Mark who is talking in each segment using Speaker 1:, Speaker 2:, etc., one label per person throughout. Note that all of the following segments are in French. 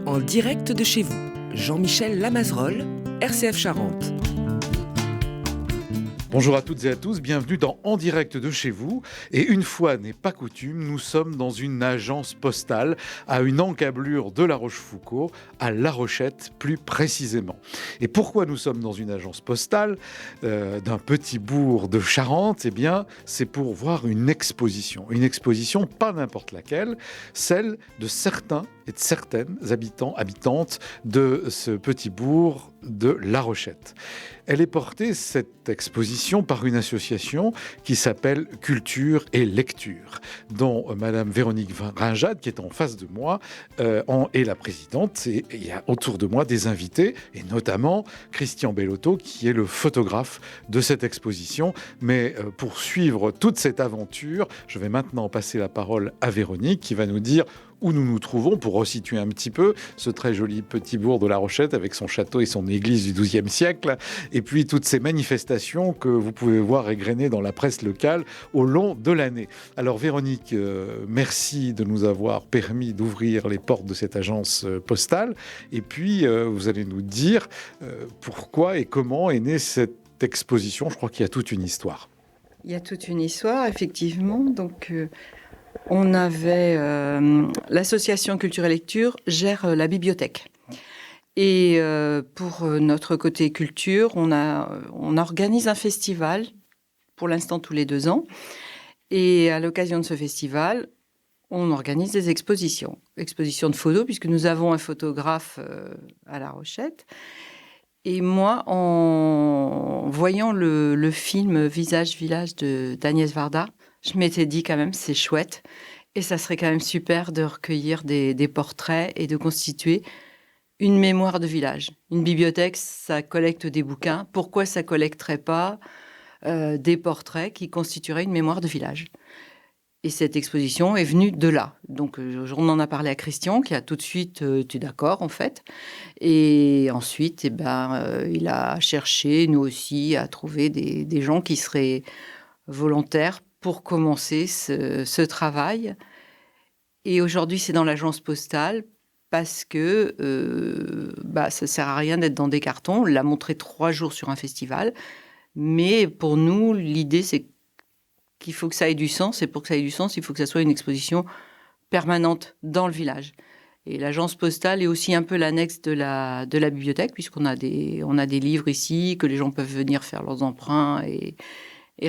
Speaker 1: En direct de chez vous, Jean-Michel Lamazerolle, RCF Charente.
Speaker 2: Bonjour à toutes et à tous, bienvenue dans En direct de chez vous. Et une fois n'est pas coutume, nous sommes dans une agence postale à une encablure de La Rochefoucauld, à La Rochette plus précisément. Et pourquoi nous sommes dans une agence postale d'un petit bourg de Charente ? Eh bien, c'est pour voir une exposition pas n'importe laquelle, celle de certains et de certaines habitantes de ce petit bourg de La Rochette. Elle est portée, cette exposition, par une association qui s'appelle Culture et Lecture, dont Madame Véronique Rinjade, qui est en face de moi, est la présidente. Et il y a autour de moi des invités, et notamment Christian Bellotto, qui est le photographe de cette exposition. Mais pour suivre toute cette aventure, je vais maintenant passer la parole à Véronique, qui va nous dire où nous nous trouvons, pour resituer un petit peu ce très joli petit bourg de La Rochette avec son château et son église du XIIe siècle, et puis toutes ces manifestations que vous pouvez voir égrenées dans la presse locale au long de l'année. Alors Véronique, merci de nous avoir permis d'ouvrir les portes de cette agence postale, et puis vous allez nous dire pourquoi et comment est née cette exposition. Je crois qu'il y a toute une histoire.
Speaker 3: Il y a toute une histoire, effectivement. Donc, on avait l'association Culture et Lecture gère la bibliothèque. Et pour notre côté culture, on organise un festival, pour l'instant tous les 2 ans. Et à l'occasion de ce festival, on organise des expositions. Expositions de photos, puisque nous avons un photographe à La Rochette. Et moi, en voyant le film Visage Village d'Agnès Varda, je m'étais dit quand même, c'est chouette. Et ça serait quand même super de recueillir des portraits et de constituer une mémoire de village. Une bibliothèque, ça collecte des bouquins. Pourquoi ça ne collecterait pas des portraits qui constitueraient une mémoire de village ? Et cette exposition est venue de là. Donc, on en a parlé à Christian, qui a tout de suite été d'accord, en fait. Et ensuite, il a cherché, nous aussi, à trouver des gens qui seraient volontaires pour commencer ce travail. Et aujourd'hui, c'est dans l'agence postale parce que ça ne sert à rien d'être dans des cartons. On l'a montré 3 jours sur un festival. Mais pour nous, l'idée, c'est qu'il faut que ça ait du sens. Et pour que ça ait du sens, il faut que ça soit une exposition permanente dans le village. Et l'agence postale est aussi un peu l'annexe de la bibliothèque, puisqu'on a des livres ici, que les gens peuvent venir faire leurs emprunts et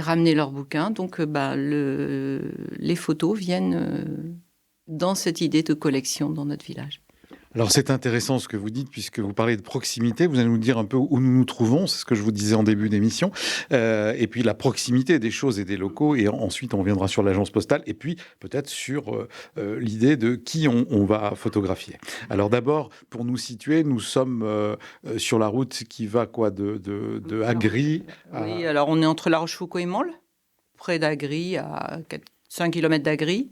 Speaker 3: ramener leurs bouquins. Donc, les photos viennent dans cette idée de collection dans notre village.
Speaker 2: Alors c'est intéressant ce que vous dites, puisque vous parlez de proximité. Vous allez nous dire un peu où nous nous trouvons, c'est ce que je vous disais en début d'émission. Et puis la proximité des choses et des locaux. Et ensuite, on viendra sur l'agence postale. Et puis peut-être sur l'idée de qui on va photographier. Alors d'abord, pour nous situer, nous sommes sur la route qui va de Agry.
Speaker 3: Oui, alors on est entre La Rochefoucauld et Mansle, près d'Agry, à 5 km d'Agry,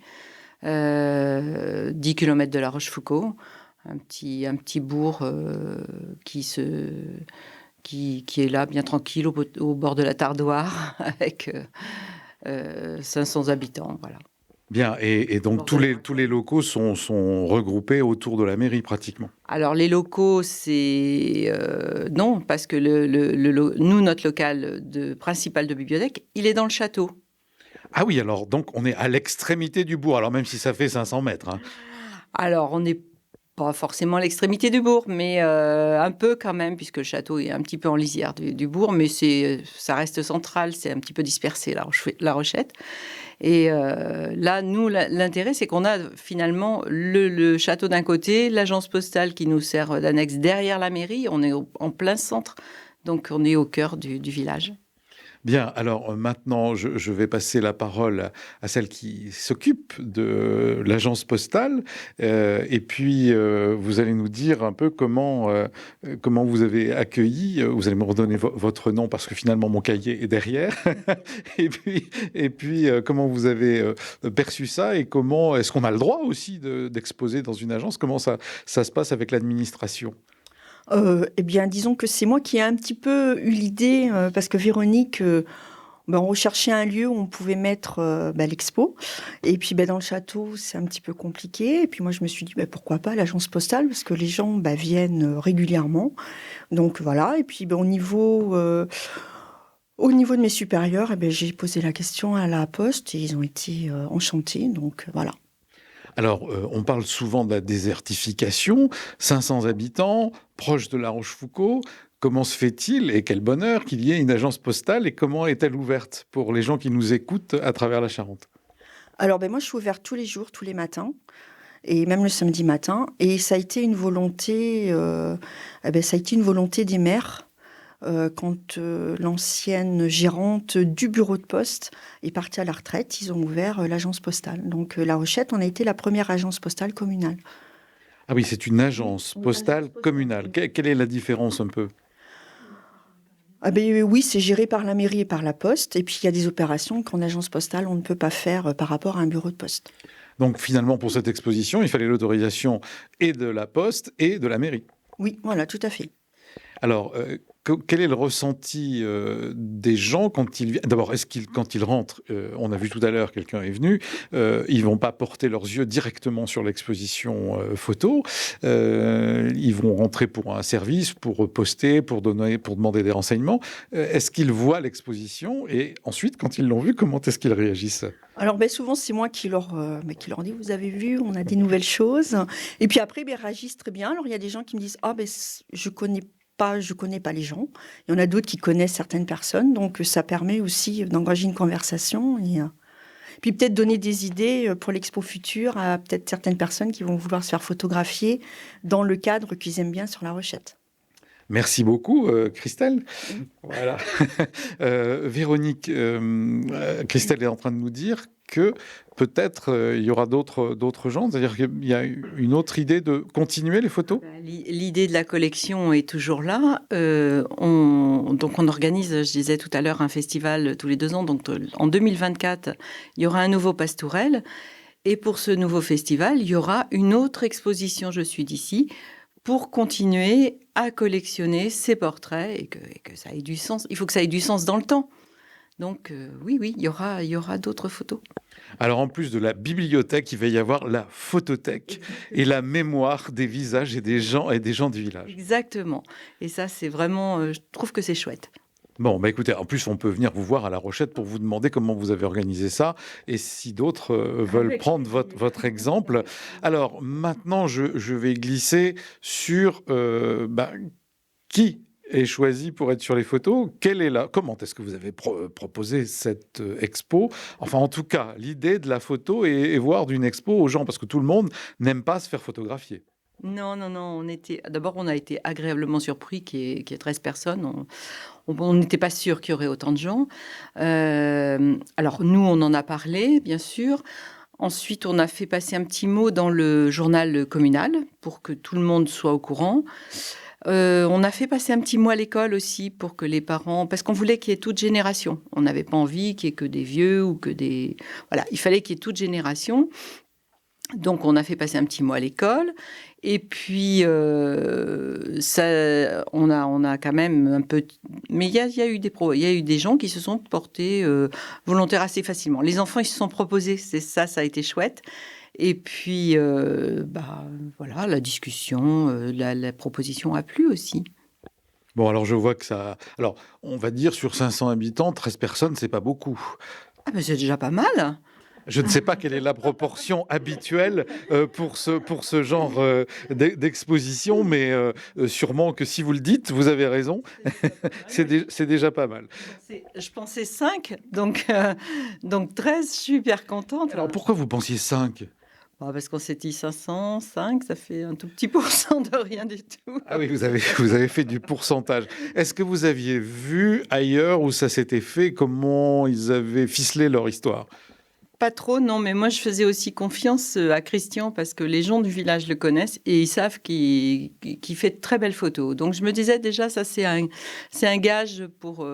Speaker 3: 10 km de La Rochefoucauld. Un petit bourg qui est là, bien tranquille, au bord de la Tardoire, avec 500 habitants, voilà.
Speaker 2: Bien, et donc tous les locaux sont regroupés autour de la mairie, pratiquement.
Speaker 3: Alors, les locaux, c'est... non, parce que nous, notre local principal de bibliothèque, il est dans le château.
Speaker 2: Ah oui, alors donc on est à l'extrémité du bourg, alors même si ça fait 500 mètres. Hein.
Speaker 3: Alors, on n'est pas forcément à l'extrémité du bourg, mais un peu quand même, puisque le château est un petit peu en lisière du bourg, mais ça reste central, c'est un petit peu dispersé, La Rochette. Et là, nous, l'intérêt, c'est qu'on a finalement le château d'un côté, l'agence postale qui nous sert d'annexe derrière la mairie, on est en plein centre, donc on est au cœur du village.
Speaker 2: Bien, alors maintenant, je vais passer la parole à celle qui s'occupe de l'agence postale. Et puis, vous allez nous dire un peu comment vous avez accueilli. Vous allez me redonner votre nom parce que finalement, mon cahier est derrière. et puis comment vous avez perçu ça et comment est-ce qu'on a le droit aussi d'exposer dans une agence ? Comment ça se passe avec l'administration ?
Speaker 4: Eh bien, disons que c'est moi qui ai un petit peu eu l'idée, parce que Véronique, On recherchait un lieu où on pouvait mettre l'expo. Et puis dans le château, c'est un petit peu compliqué. Et puis moi, je me suis dit pourquoi pas l'agence postale, parce que les gens viennent régulièrement. Donc voilà. Et puis au niveau de mes supérieurs, j'ai posé la question à la Poste et ils ont été enchantés. Donc voilà.
Speaker 2: Alors, on parle souvent de la désertification, 500 habitants, proche de La Rochefoucauld. Comment se fait-il, et quel bonheur, qu'il y ait une agence postale, et comment est-elle ouverte pour les gens qui nous écoutent à travers la Charente?
Speaker 4: Alors, moi, je suis ouverte tous les jours, tous les matins, et même le samedi matin. Et ça a été une volonté, des maires. Quand l'ancienne gérante du bureau de poste est partie à la retraite, ils ont ouvert l'agence postale. Donc, La Rochette, on a été la première agence postale communale.
Speaker 2: Ah oui, c'est une agence postale communale. Quelle est la différence un peu?
Speaker 4: Oui, c'est géré par la mairie et par la Poste. Et puis, il y a des opérations qu'en agence postale, on ne peut pas faire par rapport à un bureau de poste.
Speaker 2: Donc, finalement, pour cette exposition, il fallait l'autorisation et de la Poste et de la mairie.
Speaker 4: Oui, voilà, tout à fait.
Speaker 2: Alors, quel est le ressenti des gens quand ils viennent? D'abord, est-ce qu'ils, quand ils rentrent, on a vu tout à l'heure, quelqu'un est venu, ils vont pas porter leurs yeux directement sur l'exposition photo. Ils vont rentrer pour un service, pour poster, pour demander des renseignements. Est-ce qu'ils voient l'exposition? Et ensuite, quand ils l'ont vue, comment est-ce qu'ils réagissent?
Speaker 4: Alors, souvent, c'est moi qui leur dis, vous avez vu, on a des nouvelles choses. Et puis après, ils réagissent très bien. Alors, il y a des gens qui me disent, je connais pas les gens. Il y en a d'autres qui connaissent certaines personnes. Donc, ça permet aussi d'engager une conversation et puis peut-être donner des idées pour l'expo future à peut-être certaines personnes qui vont vouloir se faire photographier dans le cadre qu'ils aiment bien sur La Rochette.
Speaker 2: Merci beaucoup, Christelle. Voilà. Véronique, Christelle est en train de nous dire que peut-être il y aura d'autres gens, c'est-à-dire qu'il y a une autre idée de continuer les photos?
Speaker 3: L'idée de la collection est toujours là. Donc on organise, je disais tout à l'heure, un festival tous les 2 ans. Donc en 2024, il y aura un nouveau Pastourelle. Et pour ce nouveau festival, il y aura une autre exposition Je suis d'ici, pour continuer à collectionner ces portraits et que ça ait du sens. Il faut que ça ait du sens dans le temps. Donc oui, il y aura d'autres photos.
Speaker 2: Alors en plus de la bibliothèque, il va y avoir la photothèque et la mémoire des visages et des gens du village.
Speaker 3: Exactement. Et ça, c'est vraiment, je trouve que c'est chouette.
Speaker 2: Bon, écoutez, en plus, on peut venir vous voir à La Rochette pour vous demander comment vous avez organisé ça et si d'autres veulent prendre votre exemple. Alors, maintenant, je vais glisser sur qui est choisi pour être sur les photos. Comment est-ce que vous avez proposé cette expo? Enfin, en tout cas, l'idée de la photo et voir d'une expo aux gens, parce que tout le monde n'aime pas se faire photographier.
Speaker 3: Non. D'abord, on a été agréablement surpris qu'il y ait 13 personnes. On n'était pas sûr qu'il y aurait autant de gens. Alors, nous, on en a parlé, bien sûr. Ensuite, on a fait passer un petit mot dans le journal communal pour que tout le monde soit au courant. On a fait passer un petit mot à l'école aussi pour que les parents... Parce qu'on voulait qu'il y ait toute génération. On n'avait pas envie qu'il y ait que des vieux ou que des... Voilà, il fallait qu'il y ait toute génération. Donc, on a fait passer un petit mot à l'école. Et puis, on a quand même un peu... Mais il y a eu des gens qui se sont portés volontaires assez facilement. Les enfants, ils se sont proposés. Ça a été chouette. Et puis, voilà, la discussion, la proposition a plu aussi.
Speaker 2: Bon, alors je vois que ça... Alors, on va dire sur 500 habitants, 13 personnes, c'est pas beaucoup.
Speaker 3: Ah ben c'est déjà pas mal.
Speaker 2: Je ne sais pas quelle est la proportion habituelle pour ce genre d'exposition, mais sûrement que si vous le dites, vous avez raison. C'est déjà pas mal.
Speaker 3: Je pensais 5, donc 13, je suis hyper contente.
Speaker 2: Alors pourquoi vous pensiez 5 ?
Speaker 3: Parce qu'on s'est dit 500, 5, ça fait un tout petit pourcent de rien du tout.
Speaker 2: Ah oui, vous avez fait du pourcentage. Est-ce que vous aviez vu ailleurs où ça s'était fait, comment ils avaient ficelé leur histoire ?
Speaker 3: Pas trop, non, mais moi je faisais aussi confiance à Christian parce que les gens du village le connaissent et ils savent qu'il fait de très belles photos. Donc je me disais déjà, ça c'est un gage pour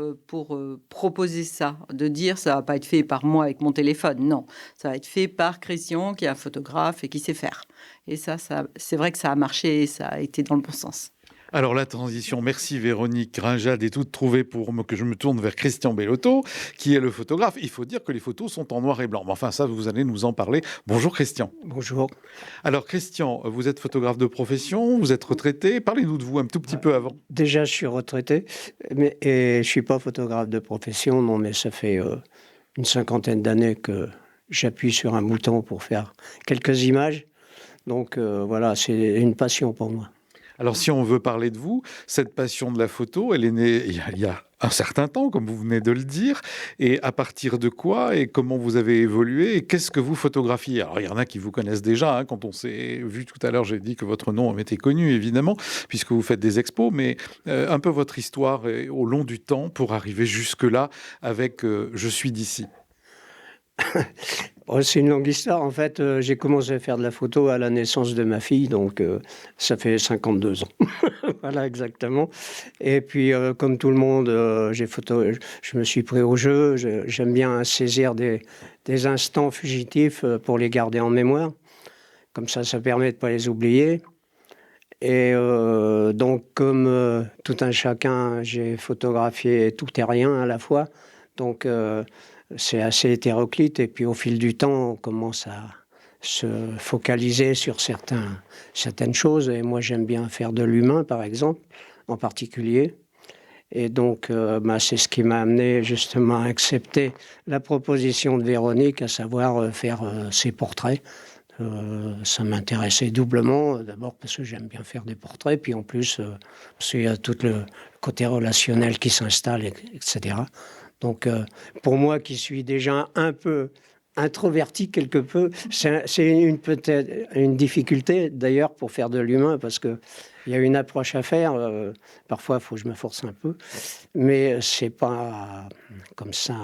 Speaker 3: proposer ça, de dire ça va pas être fait par moi avec mon téléphone, non, ça va être fait par Christian qui est un photographe et qui sait faire. Et ça c'est vrai que ça a marché et ça a été dans le bon sens.
Speaker 2: Alors la transition, merci Véronique Grinjade, est toute trouvée pour que je me tourne vers Christian Bellotto, qui est le photographe. Il faut dire que les photos sont en noir et blanc. Mais enfin, ça, vous allez nous en parler. Bonjour Christian.
Speaker 5: Bonjour.
Speaker 2: Alors Christian, vous êtes photographe de profession, vous êtes retraité. Parlez-nous de vous un tout petit peu avant.
Speaker 5: Déjà, je suis retraité, et je ne suis pas photographe de profession, non, mais ça fait une 50aine d'années que j'appuie sur un bouton pour faire quelques images. Donc voilà, c'est une passion pour moi.
Speaker 2: Alors si on veut parler de vous, cette passion de la photo, elle est née il y a un certain temps, comme vous venez de le dire. Et à partir de quoi et comment vous avez évolué et qu'est-ce que vous photographiez? Alors il y en a qui vous connaissent déjà. Quand on s'est vu tout à l'heure, j'ai dit que votre nom était connu, évidemment, puisque vous faites des expos. Mais un peu votre histoire au long du temps pour arriver jusque-là avec Je suis d'ici.
Speaker 5: C'est une longue histoire. En fait, j'ai commencé à faire de la photo à la naissance de ma fille, donc ça fait 52 ans. Voilà, exactement. Et puis, comme tout le monde, je me suis pris au jeu. J'aime bien saisir des instants fugitifs pour les garder en mémoire. Comme ça permet de ne pas les oublier. Et donc, comme tout un chacun, j'ai photographié tout et rien à la fois. Donc, c'est assez hétéroclite. Et puis, au fil du temps, on commence à se focaliser sur certaines choses. Et moi, j'aime bien faire de l'humain, par exemple, en particulier. Et donc, c'est ce qui m'a amené justement à accepter la proposition de Véronique, à savoir faire ses portraits. Ça m'intéressait doublement, d'abord parce que j'aime bien faire des portraits, puis en plus, parce qu'il y a tout le côté relationnel qui s'installe, etc. Donc, pour moi qui suis déjà un peu introverti quelque peu, c'est peut-être une difficulté d'ailleurs pour faire de l'humain, parce qu'il y a une approche à faire. Parfois, il faut que je me force un peu, mais c'est pas comme ça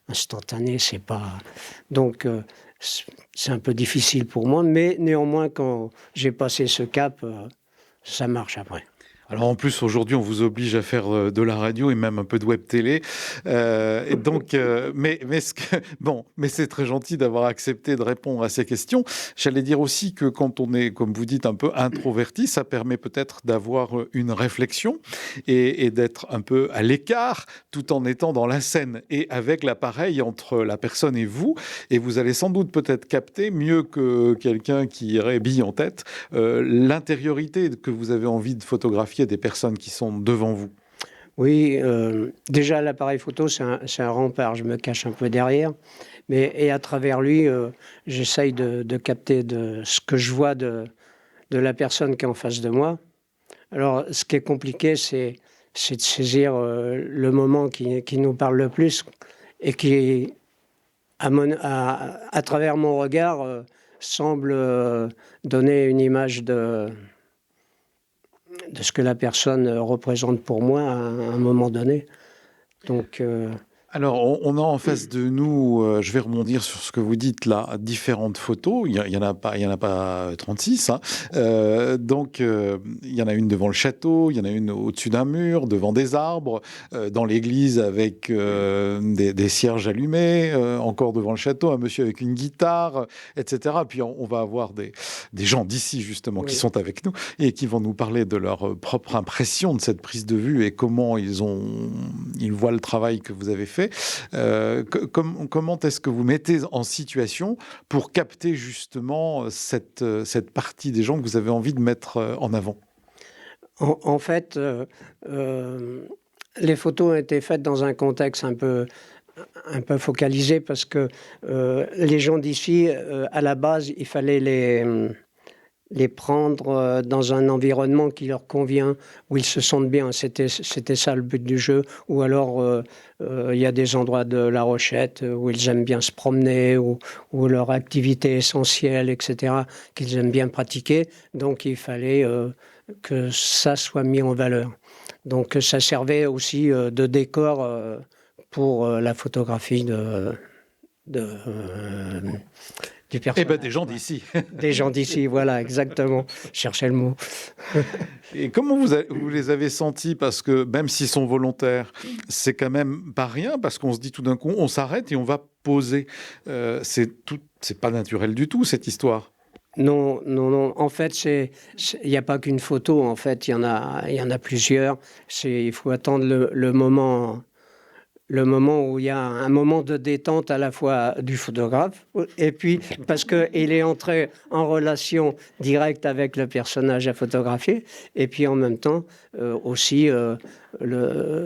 Speaker 5: instantané, c'est pas... Donc, c'est un peu difficile pour moi, mais néanmoins, quand j'ai passé ce cap, ça marche après.
Speaker 2: Alors en plus, aujourd'hui, on vous oblige à faire de la radio et même un peu de web télé. Et donc, mais c'est très gentil d'avoir accepté de répondre à ces questions. J'allais dire aussi que quand on est, comme vous dites, un peu introverti, ça permet peut-être d'avoir une réflexion et d'être un peu à l'écart tout en étant dans la scène et avec l'appareil entre la personne et vous. Et vous allez sans doute peut-être capter mieux que quelqu'un qui irait bille en tête l'intériorité que vous avez envie de photographier des personnes qui sont devant vous.
Speaker 5: Oui, déjà l'appareil photo, c'est un rempart, je me cache un peu derrière, et à travers lui, j'essaye de capter ce que je vois de la personne qui est en face de moi. Alors, ce qui est compliqué, c'est de saisir le moment qui nous parle le plus et qui, à travers mon regard, semble donner une image de ce que la personne représente pour moi à un moment donné. Donc,
Speaker 2: alors, on a en face de nous, je vais rebondir sur ce que vous dites là, différentes photos. Il y en a pas 36. Donc, il y en a une devant le château, il y en a une au-dessus d'un mur, devant des arbres, dans l'église avec des cierges allumés, encore devant le château, un monsieur avec une guitare, etc. Puis on va avoir des gens d'ici justement qui sont avec nous et qui vont nous parler de leur propre impression de cette prise de vue et comment ils voient le travail que vous avez fait. Comment est-ce que vous mettez en situation pour capter justement cette partie des gens que vous avez envie de mettre en avant?
Speaker 5: En fait, les photos ont été faites dans un contexte un peu focalisé parce que les gens d'ici, à la base, il fallait les prendre dans un environnement qui leur convient, où ils se sentent bien. C'était ça le but du jeu. Ou alors, il y a des endroits de La Rochette où ils aiment bien se promener, ou leur activité essentielle, etc., qu'ils aiment bien pratiquer. Donc, il fallait que ça soit mis en valeur. Donc, ça servait aussi de décor pour la photographie du personnage.
Speaker 2: Des gens d'ici.
Speaker 5: Des gens d'ici, voilà, exactement. Je cherchais le mot.
Speaker 2: Et comment vous les avez sentis? Parce que même s'ils sont volontaires, c'est quand même pas rien, parce qu'on se dit tout d'un coup, on s'arrête et on va poser. C'est pas naturel du tout, cette histoire.
Speaker 5: Non, non, non. En fait, il n'y a pas qu'une photo. En fait, il y en a plusieurs. Il faut attendre le moment où il y a un moment de détente à la fois du photographe et puis parce qu'il est entré en relation directe avec le personnage à photographier et puis en même temps aussi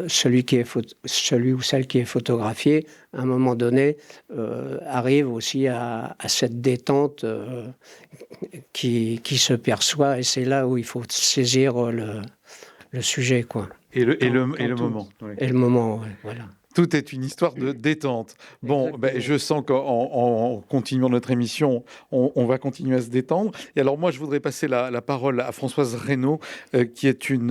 Speaker 5: celui ou celle qui est photographié à un moment donné arrive aussi à cette détente qui se perçoit et c'est là où il faut saisir le sujet, quoi.
Speaker 2: Et le moment. Oui.
Speaker 5: Et le moment, ouais, voilà.
Speaker 2: Tout est une histoire de détente. Bon, je sens qu'en continuant notre émission, on va continuer à se détendre. Et alors moi, je voudrais passer la parole à Françoise Reynaud, qui est une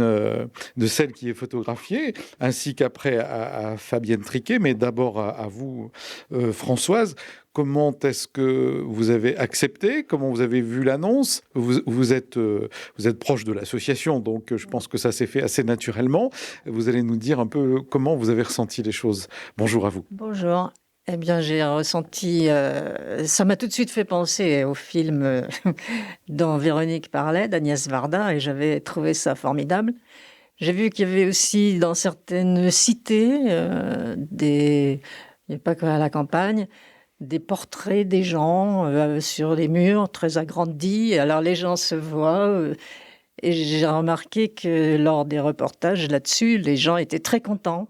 Speaker 2: de celles qui est photographiée, ainsi qu'après à Fabienne Triquet, mais d'abord à vous, Françoise. Comment est-ce que vous avez accepté? Comment vous avez vu l'annonce? Vous êtes proche de l'association, donc je pense que ça s'est fait assez naturellement. Vous allez nous dire un peu comment vous avez ressenti les choses. Bonjour à vous.
Speaker 6: Bonjour. Eh bien, j'ai ressenti... ça m'a tout de suite fait penser au film dont Véronique parlait, d'Agnès Varda, et j'avais trouvé ça formidable. J'ai vu qu'il y avait aussi dans certaines cités, il n'y a pas que à la campagne, des portraits des gens sur les murs, très agrandis. Alors les gens se voient. Et j'ai remarqué que lors des reportages là-dessus, les gens étaient très contents.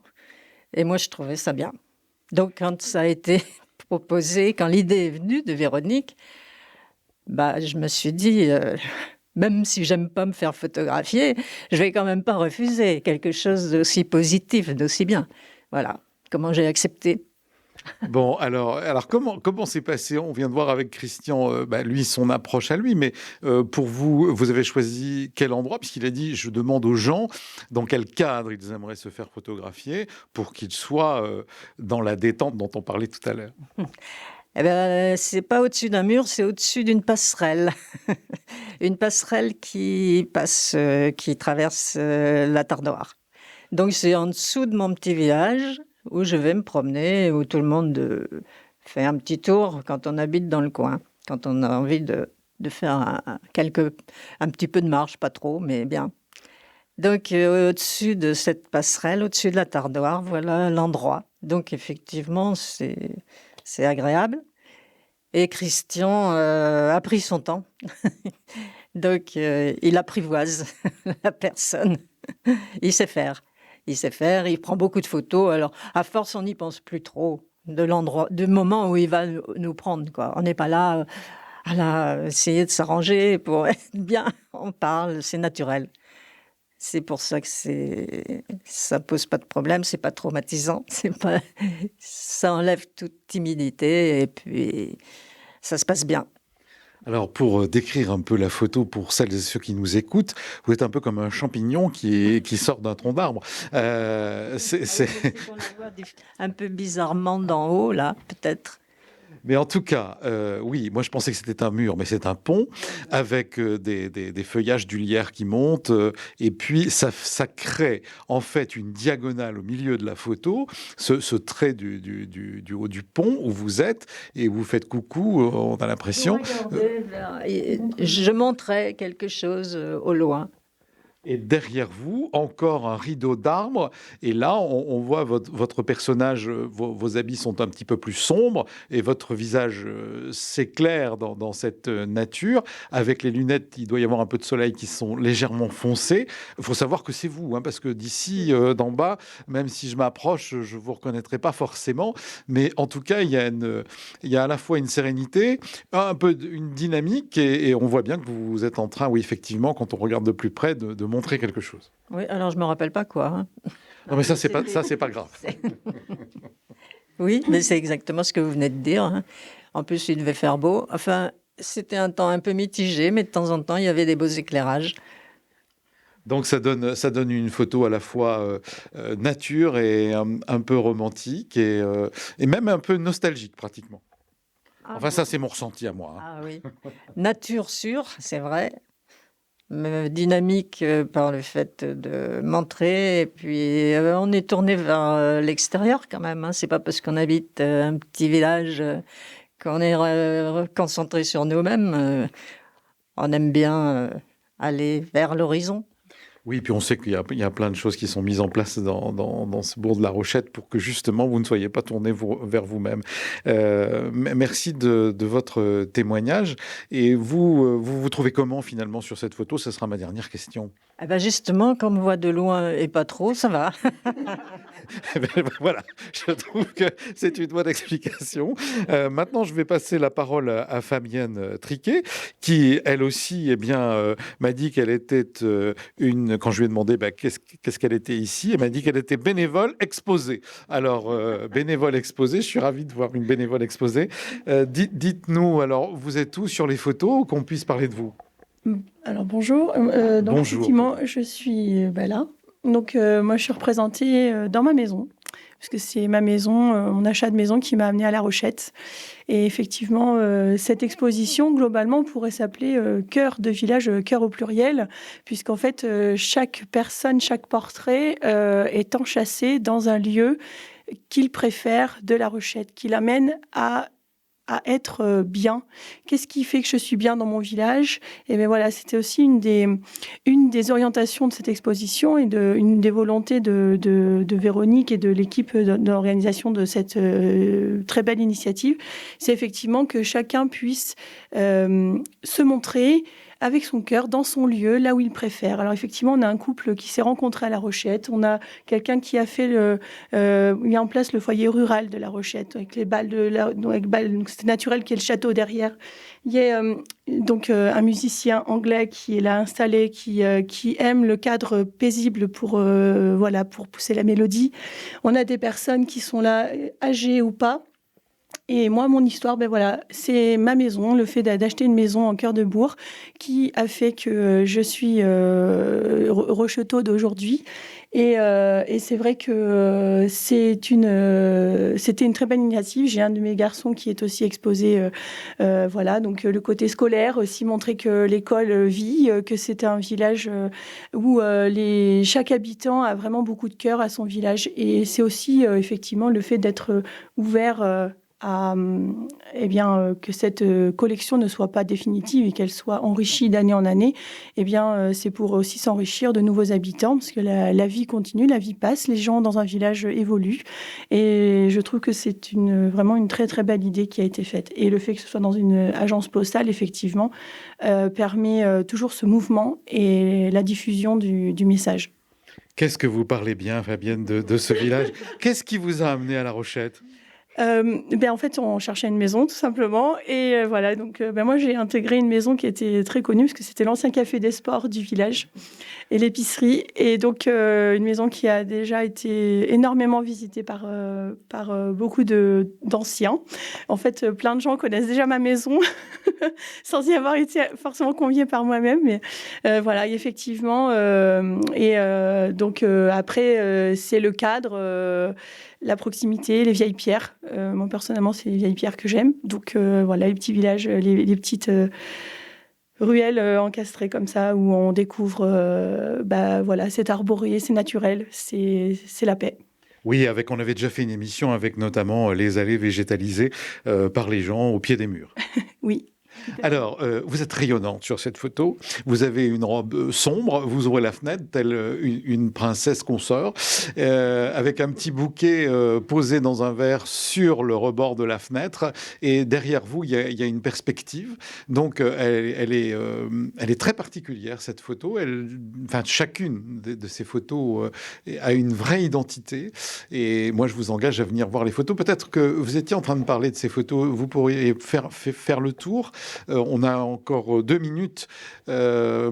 Speaker 6: Et moi, je trouvais ça bien. Donc quand ça a été proposé, quand l'idée est venue de Véronique, je me suis dit, même si j'aime pas me faire photographier, je vais quand même pas refuser quelque chose d'aussi positif, d'aussi bien. Voilà comment j'ai accepté.
Speaker 2: Bon, alors comment c'est passé? On vient de voir avec Christian, lui, son approche à lui, mais pour vous, vous avez choisi quel endroit? Puisqu'il a dit, je demande aux gens dans quel cadre ils aimeraient se faire photographier pour qu'ils soient dans la détente dont on parlait tout à l'heure.
Speaker 6: Eh ben, c'est pas au-dessus d'un mur, c'est au-dessus d'une passerelle. Une passerelle qui traverse la Tardoire. Donc c'est en dessous de mon petit village, où je vais me promener, où tout le monde fait un petit tour quand on habite dans le coin, quand on a envie de faire un petit peu de marche, pas trop, mais bien. Donc au-dessus de cette passerelle, au-dessus de la Tardoire, voilà l'endroit. Donc effectivement, c'est agréable. Et Christian a pris son temps. Donc il apprivoise la personne. Il sait faire. Il prend beaucoup de photos. Alors, à force, on n'y pense plus trop de l'endroit, du moment où il va nous prendre, quoi. On n'est pas là à essayer de s'arranger pour être bien. On parle, c'est naturel. C'est pour ça que ça pose pas de problème, c'est pas traumatisant, ça enlève toute timidité et puis ça se passe bien.
Speaker 2: Alors, pour décrire un peu la photo pour celles et ceux qui nous écoutent, vous êtes un peu comme un champignon qui sort d'un tronc d'arbre.
Speaker 6: On la voit un peu bizarrement d'en haut, là, peut-être.
Speaker 2: Mais en tout cas, oui, moi je pensais que c'était un mur, mais c'est un pont avec des feuillages du lierre qui montent. Et puis ça crée en fait une diagonale au milieu de la photo, ce trait du haut du pont où vous êtes et vous faites coucou, on a l'impression.
Speaker 6: Je montrais quelque chose au loin.
Speaker 2: Et derrière vous, encore un rideau d'arbres. Et là, on voit votre personnage, vos habits sont un petit peu plus sombres et votre visage s'éclaire dans cette nature. Avec les lunettes, il doit y avoir un peu de soleil qui sont légèrement foncées. Il faut savoir que c'est vous, parce que d'ici, d'en bas, même si je m'approche, je ne vous reconnaîtrai pas forcément. Mais en tout cas, il y a à la fois une sérénité, un peu une dynamique et on voit bien que vous êtes en train, oui, effectivement, quand on regarde de plus près, de montrer quelque chose.
Speaker 6: Oui, alors je me rappelle pas quoi.
Speaker 2: Non, mais ça c'est pas grave.
Speaker 6: Oui, mais c'est exactement ce que vous venez de dire. En plus, il devait faire beau. Enfin, c'était un temps un peu mitigé, mais de temps en temps, il y avait des beaux éclairages.
Speaker 2: Donc ça donne une photo à la fois nature et un peu romantique et même un peu nostalgique pratiquement. Enfin, ça c'est mon ressenti à moi.
Speaker 6: Ah oui, nature sûre, c'est vrai. Dynamique par le fait de montrer et puis on est tourné vers l'extérieur quand même, c'est pas parce qu'on habite un petit village qu'on est concentré sur nous-mêmes, On aime bien aller vers l'horizon.
Speaker 2: Oui, puis on sait qu'il y a plein de choses qui sont mises en place dans ce bourg de La Rochette pour que justement vous ne soyez pas tourné vers vous-même. Merci de votre témoignage. Et vous trouvez comment finalement sur cette photo? Ce sera ma dernière question.
Speaker 6: Eh ben justement, comme on voit de loin et pas trop, ça va.
Speaker 2: Eh ben, voilà, je trouve que c'est une bonne explication. Maintenant, je vais passer la parole à Fabienne Triquet, qui, elle aussi, m'a dit qu'elle était quand je lui ai demandé qu'est-ce qu'elle était ici, elle m'a dit qu'elle était bénévole exposée. Alors, bénévole exposée, je suis ravi de voir une bénévole exposée. Dites-nous, alors, vous êtes où sur les photos, qu'on puisse parler de vous?
Speaker 7: Alors bonjour, donc
Speaker 2: Bonjour.
Speaker 7: effectivement je suis là. Donc moi je suis représentée dans ma maison, puisque c'est ma maison, mon achat de maison qui m'a amenée à La Rochette. Et effectivement cette exposition globalement pourrait s'appeler cœur de village, cœur au pluriel, puisqu'en fait chaque personne, chaque portrait est enchâssé dans un lieu qu'il préfère de La Rochette, qui l'amène à être bien. Qu'est-ce qui fait que je suis bien dans mon village? Et bien voilà, c'était aussi une des orientations de cette exposition et une des volontés de Véronique et de l'équipe d'organisation de cette très belle initiative. C'est effectivement que chacun puisse se montrer avec son cœur, dans son lieu, là où il préfère. Alors effectivement, on a un couple qui s'est rencontré à La Rochette. On a quelqu'un qui a mis en place le foyer rural de La Rochette, avec les balles donc c'est naturel qu'il y ait le château derrière. Il y a donc un musicien anglais qui est là installé, qui aime le cadre paisible pour pousser la mélodie. On a des personnes qui sont là, âgées ou pas. Et moi, mon histoire, c'est ma maison, le fait d'acheter une maison en cœur de bourg qui a fait que je suis Rocheteau d'aujourd'hui. Et c'est vrai que c'était une très belle initiative. J'ai un de mes garçons qui est aussi exposé. Donc le côté scolaire, aussi montrer que l'école vit, que c'est un village où chaque habitant a vraiment beaucoup de cœur à son village. Et c'est aussi effectivement le fait d'être ouvert que cette collection ne soit pas définitive et qu'elle soit enrichie d'année en année, c'est pour aussi s'enrichir de nouveaux habitants, parce que la vie continue, la vie passe, les gens dans un village évoluent, et je trouve que c'est vraiment une très très belle idée qui a été faite. Et le fait que ce soit dans une agence postale, effectivement, permet toujours ce mouvement et la diffusion du message.
Speaker 2: Qu'est-ce que vous parlez bien, Fabienne, de ce village? Qu'est-ce qui vous a amené à La Rochette?
Speaker 7: En fait, on cherchait une maison, tout simplement. Et moi, j'ai intégré une maison qui était très connue, parce que c'était l'ancien café des sports du village et l'épicerie. Et donc, une maison qui a déjà été énormément visitée par beaucoup d'anciens. En fait, plein de gens connaissent déjà ma maison, sans y avoir été forcément conviés par moi-même. Mais effectivement. Après, c'est le cadre... la proximité, les vieilles pierres. Moi, personnellement, c'est les vieilles pierres que j'aime. Donc, les petits villages, les petites ruelles encastrées comme ça, où on découvre, c'est arboré, c'est naturel, c'est la paix.
Speaker 2: Oui, on avait déjà fait une émission avec notamment les allées végétalisées par les gens au pied des murs.
Speaker 7: Oui.
Speaker 2: Alors, vous êtes rayonnante sur cette photo. Vous avez une robe sombre. Vous ouvrez la fenêtre, telle une princesse consort, avec un petit bouquet posé dans un verre sur le rebord de la fenêtre. Et derrière vous, il y a une perspective. Donc, elle est très particulière, cette photo. Chacune de ces photos a une vraie identité. Et moi, je vous engage à venir voir les photos. Peut-être que vous étiez en train de parler de ces photos. Vous pourriez faire le tour. On a encore 2 minutes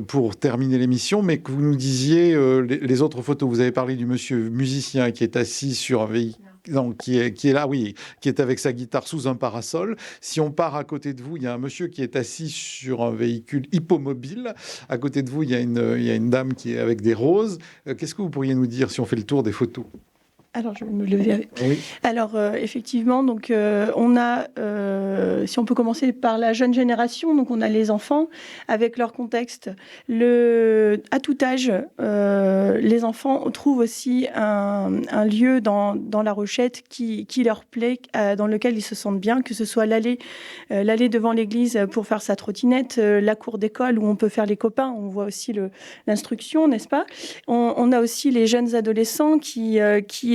Speaker 2: pour terminer l'émission, mais que vous nous disiez les autres photos. Vous avez parlé du monsieur musicien qui est assis sur un véhicule. Non, qui est là, oui, qui est avec sa guitare sous un parasol. Si on part à côté de vous, il y a un monsieur qui est assis sur un véhicule hippomobile. À côté de vous, il y a une dame qui est avec des roses. Qu'est-ce que vous pourriez nous dire si on fait le tour des photos?
Speaker 7: Alors, je vais me lever avec.
Speaker 2: Oui.
Speaker 7: Alors, effectivement, donc, on a, si on peut commencer par la jeune génération, donc on a les enfants avec leur contexte. À tout âge, les enfants trouvent aussi un lieu dans La Rochette qui leur plaît, dans lequel ils se sentent bien, que ce soit l'allée devant l'église pour faire sa trottinette, la cour d'école où on peut faire les copains, on voit aussi l'instruction, n'est-ce pas? On a aussi les jeunes adolescents qui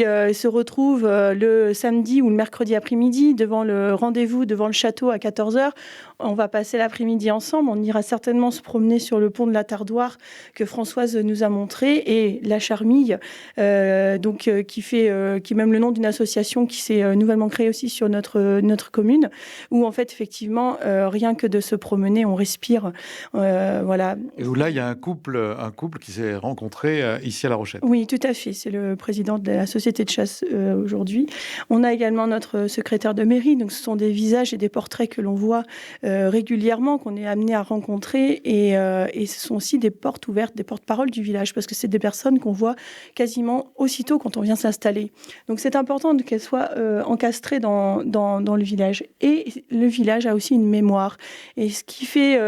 Speaker 7: se retrouvent le samedi ou le mercredi après-midi devant le rendez-vous, devant le château à 14h. On va passer l'après-midi ensemble. On ira certainement se promener sur le pont de la Tardoire que Françoise nous a montré, et la Charmille, qui est même le nom d'une association qui s'est nouvellement créée aussi sur notre commune, où en fait effectivement rien que de se promener, on respire, voilà.
Speaker 2: Et où là, il y a un couple qui s'est rencontré ici à La Rochette.
Speaker 7: Oui, tout à fait. C'est le président de la société de chasse aujourd'hui. On a également notre secrétaire de mairie. Donc, ce sont des visages et des portraits que l'on voit régulièrement, qu'on est amené à rencontrer. Et ce sont aussi des portes ouvertes, des porte-paroles du village, parce que c'est des personnes qu'on voit quasiment aussitôt quand on vient s'installer. Donc, c'est important qu'elles soient encastrées dans le village. Et le village a aussi une mémoire. Et ce qui fait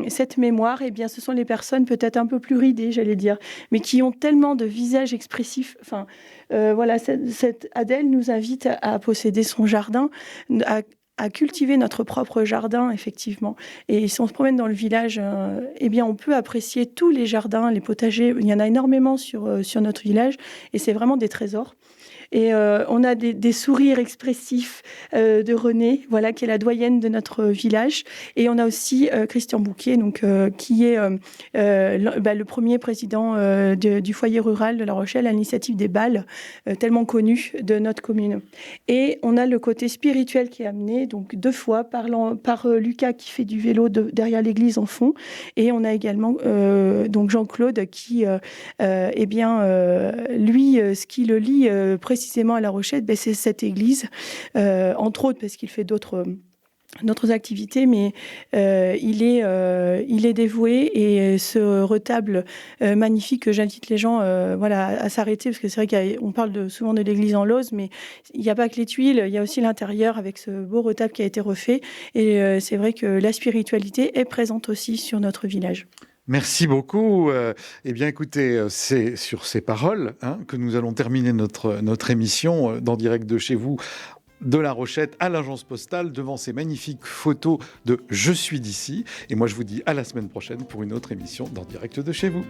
Speaker 7: cette mémoire, eh bien, ce sont les personnes peut-être un peu plus ridées, j'allais dire, mais qui ont tellement de visages expressifs. Enfin, voilà, cette Adèle nous invite à posséder son jardin, à cultiver notre propre jardin, effectivement. Et si on se promène dans le village, eh bien, on peut apprécier tous les jardins, les potagers. Il y en a énormément sur notre village, et c'est vraiment des trésors. Et on a des sourires expressifs de Renée, voilà, qui est la doyenne de notre village. Et on a aussi Christian Bouquet, donc, qui est le premier président du foyer rural de La Rochelle à l'initiative des balles, tellement connu de notre commune. Et on a le côté spirituel qui est amené, donc 2 fois, par Lucas qui fait du vélo derrière l'église en fond. Et on a également donc Jean-Claude qui, lui, ce qui le lie précisément à La Rochette, c'est cette église, entre autres parce qu'il fait d'autres activités, mais il est dévoué, et ce retable magnifique que j'invite les gens à s'arrêter, parce que c'est vrai qu'on parle souvent de l'église en Lozes, mais il n'y a pas que les tuiles, il y a aussi l'intérieur avec ce beau retable qui a été refait, et c'est vrai que la spiritualité est présente aussi sur notre village.
Speaker 2: Merci beaucoup. Eh bien, écoutez, c'est sur ces paroles que nous allons terminer notre émission d'En Direct de chez vous, de La Rochette à l'agence postale, devant ces magnifiques photos de « Je suis d'ici ». Et moi, je vous dis à la semaine prochaine pour une autre émission d'En Direct de chez vous.